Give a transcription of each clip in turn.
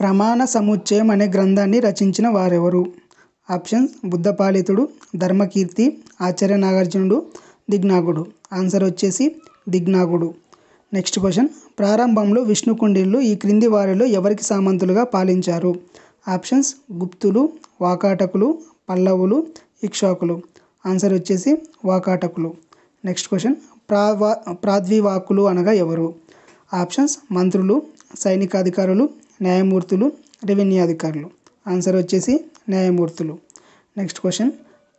ప్రమాణ సముచ్చయం అనే గ్రంథాన్ని రచించిన వారెవరు? ఆప్షన్స్ బుద్ధపాలితుడు, ధర్మకీర్తి, ఆచార్య నాగార్జునుడు, దిగ్నాగుడు. ఆన్సర్ వచ్చేసి దిగ్నాగుడు. నెక్స్ట్ క్వశ్చన్, ప్రారంభంలో విష్ణుకుండినులు ఈ క్రింది వారిలో ఎవరికి సామంతులుగా పాలించారు? ఆప్షన్స్ గుప్తులు, వాకాటకులు, పల్లవులు, ఇక్ష్వాకులు. ఆన్సర్ వచ్చేసి వాకాటకులు. నెక్స్ట్ క్వశ్చన్, ప్రాద్వివాకులు అనగా ఎవరు? ఆప్షన్స్ మంత్రులు, సైనికాధికారులు, న్యాయమూర్తులు, రెవెన్యూ అధికారులు. ఆన్సర్ వచ్చేసి న్యాయమూర్తులు. నెక్స్ట్ క్వశ్చన్,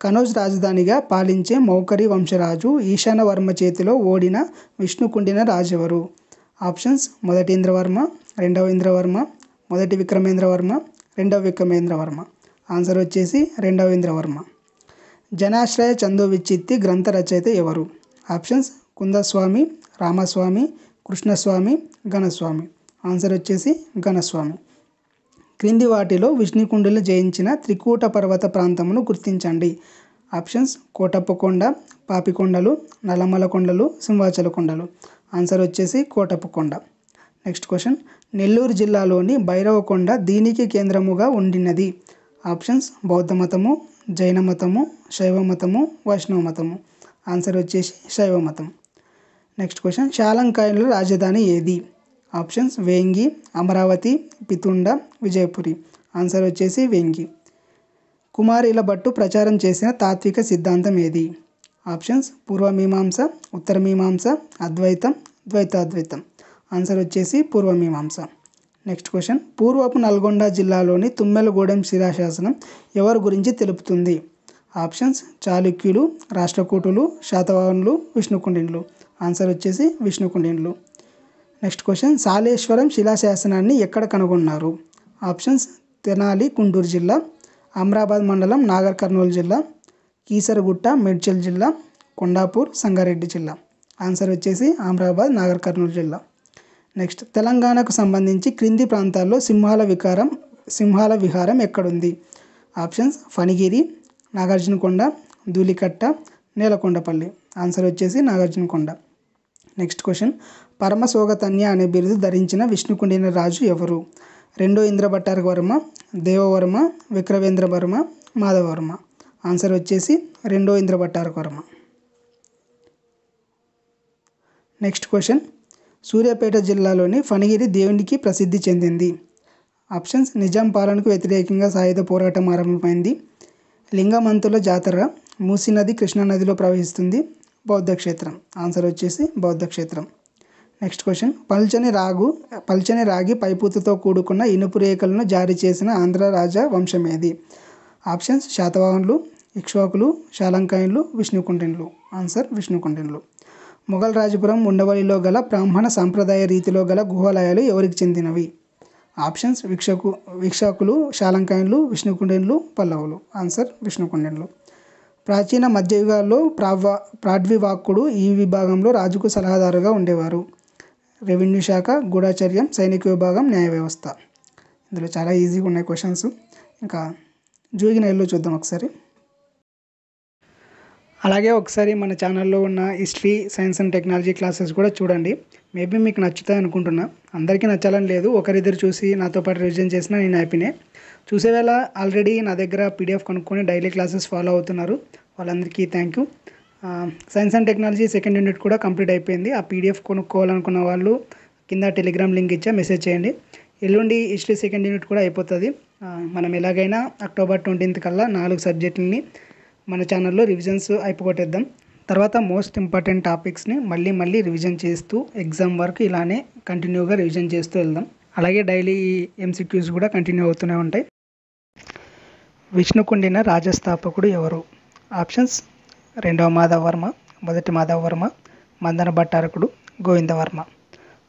కనౌజ్ రాజధానిగా పాలించే మౌఖరి వంశరాజు ఈశానవర్మ చేతిలో ఓడిన విష్ణుకుండిన రాజు ఎవరు? ఆప్షన్స్ మొదటి ఇంద్రవర్మ, రెండవ ఇంద్రవర్మ, మొదటి విక్రమేంద్రవర్మ, రెండవ విక్రమేంద్రవర్మ. ఆన్సర్ వచ్చేసి రెండవ ఇంద్రవర్మ. జనాశ్రయ చందో విచ్చిత్తి గ్రంథ రచయిత ఎవరు? ఆప్షన్స్ కుందస్వామి, రామస్వామి, కృష్ణస్వామి, ఘనస్వామి. ఆన్సర్ వచ్చేసి ఘనస్వామి. క్రింది వాటిలో విష్ణుకుండిలు జయించిన త్రికూట పర్వత ప్రాంతమును గుర్తించండి. ఆప్షన్స్ కోటప్పకొండ, పాపికొండలు, నల్లమల కొండలు, సింహాచల కొండలు. ఆన్సర్ వచ్చేసి కోటప్పకొండ. నెక్స్ట్ క్వశ్చన్, నెల్లూరు జిల్లాలోని భైరవకొండ దీనికి కేంద్రముగా ఉండినది. ఆప్షన్స్ బౌద్ధ మతము, జైన మతము, శైవ మతము, వైష్ణవ మతము. ఆన్సర్ వచ్చేసి శైవ మతం. నెక్స్ట్ క్వశ్చన్, శాలంకాయనుల రాజధాని ఏది? ఆప్షన్స్ వేంగి, అమరావతి, పితుండ, విజయపురి. ఆన్సర్ వచ్చేసి వేంగి. కుమారిల భట్టు ప్రచారం చేసిన తాత్విక సిద్ధాంతం ఏది? ఆప్షన్స్ పూర్వమీమాంస, ఉత్తరమీమాంస, అద్వైతం, ద్వైతాద్వైతం. ఆన్సర్ వచ్చేసి పూర్వమీమాంస. నెక్స్ట్ క్వశ్చన్, పూర్వపు నల్గొండ జిల్లాలోని తుమ్మెలగూడెం శిలాశాసనం ఎవరి గురించి తెలుపుతుంది? ఆప్షన్స్ చాళుక్యులు, రాష్ట్రకూటులు, శాతవాహనులు, విష్ణుకుండినులు. ఆన్సర్ వచ్చేసి విష్ణుకుండినులు. నెక్స్ట్ క్వశ్చన్, సాలేశ్వరం శిలాశాసనాన్ని ఎక్కడ కనుగొన్నారు? ఆప్షన్స్ తెనాలి, గుంటూరు జిల్లా, అమరాబాద్ మండలం, నాగర్ కర్నూలు జిల్లా, కీసరగుట్ట, మేడ్చల్ జిల్లా, కొండాపూర్, సంగారెడ్డి జిల్లా. ఆన్సర్ వచ్చేసి అమరాబాద్, నాగర్ కర్నూలు జిల్లా. నెక్స్ట్, తెలంగాణకు సంబంధించి క్రింది ప్రాంతాల్లో సింహాల విహారం ఎక్కడుంది? ఆప్షన్స్ ఫణిగిరి, నాగార్జునకొండ, ధూళికట్ట, నేలకొండపల్లి. ఆన్సర్ వచ్చేసి నాగార్జునకొండ. నెక్స్ట్ క్వశ్చన్, పరమసోగతన్య అనే బిరుదు ధరించిన విష్ణుకుండిన రాజు ఎవరు? రెండో ఇంద్రభట్టారకవర్మ, దేవవర్మ, విక్రవేంద్రవర్మ, మాధవవర్మ. ఆన్సర్ వచ్చేసి రెండో ఇంద్రభట్టారకవర్మ. నెక్స్ట్ క్వశ్చన్, సూర్యాపేట జిల్లాలోని ఫణిగిరి దేవునికి ప్రసిద్ధి చెందింది. ఆప్షన్స్ నిజాం పాలనకు వ్యతిరేకంగా సాయుధ పోరాటం ఆరంభమైంది, లింగమంతుల జాతర, మూసీ నది కృష్ణానదిలో ప్రవహిస్తుంది, బౌద్ధ క్షేత్రం. ఆన్సర్ వచ్చేసి బౌద్ధ క్షేత్రం. నెక్స్ట్ క్వశ్చన్, పల్చని రాగి పైపూతతో కూడుకున్న ఇనుపు రేఖలను జారీ చేసిన ఆంధ్ర రాజ వంశం ఏది? ఆప్షన్స్ శాతవాహనులు, ఇక్ష్వాకులు, శాలంకాయనులు, విష్ణుకుండినులు. ఆన్సర్ విష్ణుకుండినులు. మొఘల్ రాజపురం ఉండవల్లిలో గల బ్రాహ్మణ సాంప్రదాయ రీతిలో గల గుహాలయాలు ఎవరికి చెందినవి? ఆప్షన్స్ వీక్షకులు, శాలంకాయనులు, విష్ణుకుండినులు, పల్లవులు. ఆన్సర్ విష్ణుకుండినులు. ప్రాచీన మధ్యయుగాల్లో ప్రాడ్వివాక్కుడు ఈ విభాగంలో రాజుకు సలహాదారుగా ఉండేవారు. రెవెన్యూ శాఖ, గూఢాచర్యం, సైనిక విభాగం, న్యాయ వ్యవస్థ. ఇందులో చాలా ఈజీగా ఉన్నాయి క్వశ్చన్స్. ఇంకా జూగినైల్లో చూద్దాం ఒకసారి. అలాగే ఒకసారి మన ఛానల్లో ఉన్న history, science and technology classes కూడా చూడండి. మేబీ మీకు నచ్చుతాయి అనుకుంటున్నా. అందరికీ నచ్చాలని లేదు, ఒకరిద్దరు చూసి నాతో పాటు రివిజన్ చేసినా నేను హ్యాపీనే. చూసేవేళ ఆల్రెడీ నా దగ్గర పీడిఎఫ్ కొనుక్కొని డైలీ క్లాసెస్ ఫాలో అవుతున్నారు, వాళ్ళందరికీ thank you. Science and technology second unit కూడా కంప్లీట్ అయిపోయింది. ఆ పీడిఎఫ్ కొనుక్కోవాలనుకున్న వాళ్ళు కింద టెలిగ్రామ్ లింక్ ఇచ్చా, మెసేజ్ చేయండి. ఎల్లుండి హిస్టరీ సెకండ్ యూనిట్ కూడా అయిపోతుంది. మనం ఎలాగైనా అక్టోబర్ 20th కల్లా 4 సబ్జెక్టులని మన ఛానల్లో రివిజన్స్ అయిపోగొట్టేద్దాం. తర్వాత మోస్ట్ ఇంపార్టెంట్ టాపిక్స్ని మళ్ళీ రివిజన్ చేస్తూ ఎగ్జామ్ వరకు ఇలానే కంటిన్యూగా రివిజన్ చేస్తూ వెళ్దాం. అలాగే డైలీ ఎంసీక్యూస్ కూడా కంటిన్యూ అవుతూనే ఉంటాయి. విష్ణుకుండిన రాజస్థాపకుడు ఎవరు? ఆప్షన్స్ రెండవ మాధవవర్మ, మొదటి మాధవవర్మ, మందన భట్టారకుడు, గోవిందవర్మ.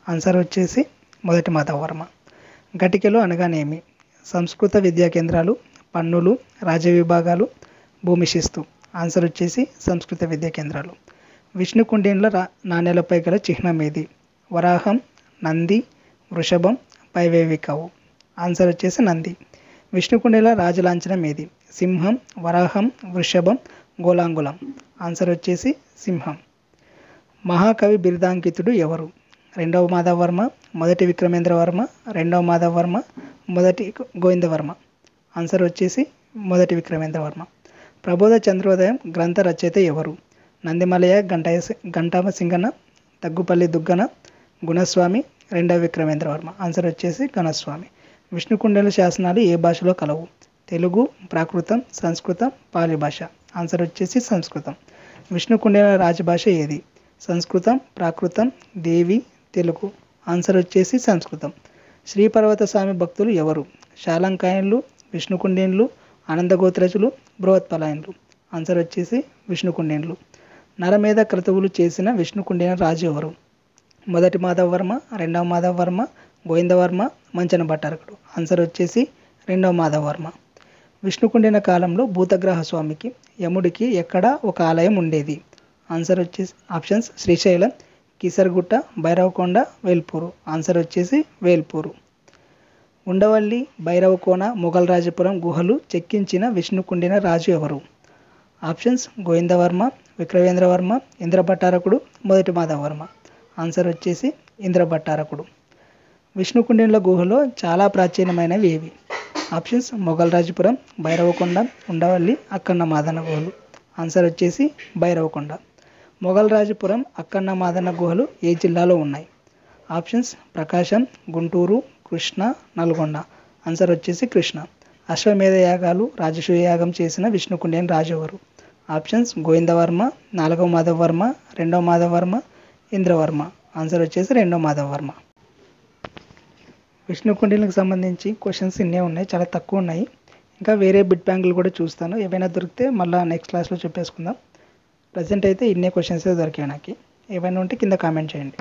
ఆన్సర్ వచ్చేసి మొదటి మాధవవర్మ. ఘటికలు అనగానేమి? సంస్కృత విద్యా కేంద్రాలు, పన్నులు, రాజ్య విభాగాలు, భూమి శిస్తు. ఆన్సర్ వచ్చేసి సంస్కృత విద్యా కేంద్రాలు. విష్ణుకుండినుల నాణేలపై గల చిహ్నం ఏది? వరాహం, నంది, వృషభం, పైవేవికవు. ఆన్సర్ వచ్చేసి నంది. విష్ణుకుండినుల రాజలాంఛనం ఏది? సింహం, వరాహం, వృషభం, గోలాంగులం. ఆన్సర్ వచ్చేసి సింహం. మహాకవి బిరుదాంకితుడు ఎవరు? రెండవ మాధవవర్మ, మొదటి విక్రమేంద్రవర్మ, రెండవ మాధవవర్మ, మొదటి గోవిందవర్మ. ఆన్సర్ వచ్చేసి మొదటి విక్రమేంద్రవర్మ. ప్రబోధ చంద్రోదయం గ్రంథ రచయిత ఎవరు? నందిమలయ గంటామ సింగన, దగ్గుపల్లి దుగ్గన, గుణస్వామి, రెండవ విక్రమేంద్రవర్మ. ఆన్సర్ వచ్చేసి గుణస్వామి. విష్ణుకుండెల శాసనాలు ఏ భాషలో కలవు? తెలుగు, ప్రాకృతం, సంస్కృతం, పాలి భాష. ఆన్సర్ వచ్చేసి సంస్కృతం. విష్ణుకుండెల రాజభాష ఏది? సంస్కృతం, ప్రాకృతం, దేవి, తెలుగు. ఆన్సర్ వచ్చేసి సంస్కృతం. శ్రీపర్వత స్వామి భక్తులు ఎవరు? శాలంకాయన్లు, విష్ణుకుండిన్లు, ఆనందగోత్రజులు, బృహత్పలాయన్లు. ఆన్సర్ వచ్చేసి విష్ణుకుండిన్లు. నరమేధ క్రతువులు చేసిన విష్ణుకుండిన రాజు ఎవరు? మొదటి మాధవవర్మ, రెండవ మాధవవర్మ, గోవిందవర్మ, మంచన భట్టారకుడు. ఆన్సర్ వచ్చేసి రెండవ మాధవవర్మ. విష్ణుకుండిన కాలంలో భూతగ్రహ స్వామికి, యముడికి ఎక్కడ ఒక ఆలయం ఉండేది? ఆన్సర్ వచ్చేసి ఆప్షన్స్ శ్రీశైలం, కీసరగుట్ట, భైరవకొండ, వేల్పూరు. ఆన్సర్ వచ్చేసి వేల్పూరు. ఉండవల్లి, భైరవకోన, మొఘల్ రాజపురం గుహలు చెక్కించిన విష్ణుకుండిన రాజు ఎవరు? ఆప్షన్స్ గోవిందవర్మ, విక్రమేంద్రవర్మ, ఇంద్రభట్టారకుడు, మొదటి మాధవవర్మ. ఆన్సర్ వచ్చేసి ఇంద్రభట్టారకుడు. విష్ణుకుండినుల గుహలో చాలా ప్రాచీనమైనవి ఏవి? ఆప్షన్స్ మొఘల్ రాజపురం, భైరవకొండ, ఉండవల్లి, అక్కన్న మాదన గుహలు. ఆన్సర్ వచ్చేసి భైరవకొండ. మొఘల్ రాజపురం, అక్కన్న మాదన గుహలు ఏ జిల్లాలో ఉన్నాయి? ఆప్షన్స్ ప్రకాశం, గుంటూరు, కృష్ణ, నల్గొండ. ఆన్సర్ వచ్చేసి కృష్ణ. అశ్వమేధ యాగాలు, రాజసూయ యాగం చేసిన విష్ణుకుండిన రాజు ఎవరు? ఆప్షన్స్ గోవిందవర్మ, నాలుగవ మాధవవర్మ, రెండవ మాధవవర్మ, ఇంద్రవర్మ. ఆన్సర్ వచ్చేసి రెండవ మాధవవర్మ. విష్ణుకుండిలకు సంబంధించి క్వశ్చన్స్ ఇన్నే ఉన్నాయి, చాలా తక్కువ ఉన్నాయి. ఇంకా వేరే బిట్ బ్యాంకులు కూడా చూస్తాను, ఏమైనా దొరికితే మళ్ళీ నెక్స్ట్ క్లాస్లో చెప్పేసుకుందాం. ప్రజెంట్ అయితే ఇన్నే క్వశ్చన్స్ దొరికాయి నాకు. ఏమైనా ఉంటే కింద కామెంట్ చేయండి.